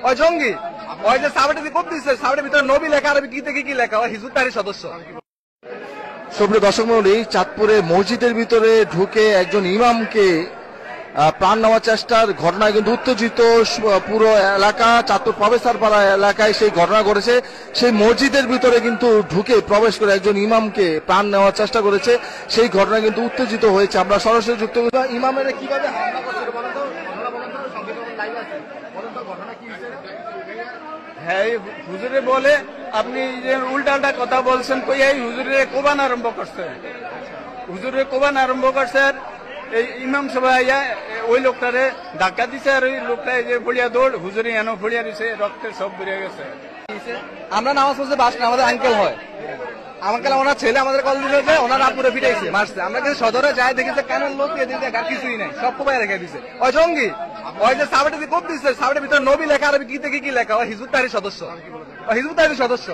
ওই জঙ্গি, ওই যে সাবেটে কোপ দিচ্ছে, সাবেটের ভিতরে নবী লেখা, আরবি কি থেকে কি লেখা, ওই হিজবুত তাহরীর সদস্য। সুপ্রিয় দর্শক মণ্ডলী, চাঁদপুরে মসজিদের ভিতরে ঢুকে একজন ইমামকে প্রাণ নেওয়ার চেষ্টার ঘটনায় কিন্তু উত্তেজিত পুরো এলাকা। চাঁদপুর প্রফেসর পাড়া এলাকায় সেই ঘটনা ঘটেছে। সেই মসজিদের ভিতরে কিন্তু ঢুকে প্রবেশ করে একজন ইমামকে প্রাণ নেওয়ার চেষ্টা করেছে। সেই ঘটনা কিন্তু উত্তেজিত হয়েছে। আমরা সরাসরি যুক্ত ইমামের কিভাবে হামলা করছে হ্যাঁ, হুজুরে বলে আপনি যে উল্টা কথা বলছেন, কই এই হুজুরে কোবান আরম্ভ করছে, হুজুরে কোবান আরম্ভ করছে। এই ইমাম সবাই ওই লোকটারে ধাক্কা দিছে, আর ওই লোকটা যে ফড়িয়া দৌড়, হুজুরে এনো ফড়িয়া দিছে, রক্তের সব বেরিয়ে গেছে। আমরা নামাজ পড়তে বাস না, আমাদের আঙ্কেল হয়, আঙ্কেল ওনার ছেলে আমাদের কল দিল যে ওনার আপুরে ফিটাইছে, মারছে। আমরা কিন্তু সদরে যাই দেখি যে কানের লোক দিয়ে দিতে আর কিছুই নাই, সব কোপায় রেখে দিছে। ওই জঙ্গি, ওই যে সাবেটে কোপ দিচ্ছে, সাবেটের ভিতরে নবী লেখা, আরবি কি থেকে কি লেখা, ওই হিজবুত তাহরীর সদস্য, ওই হিজবুত তাহরীর সদস্য।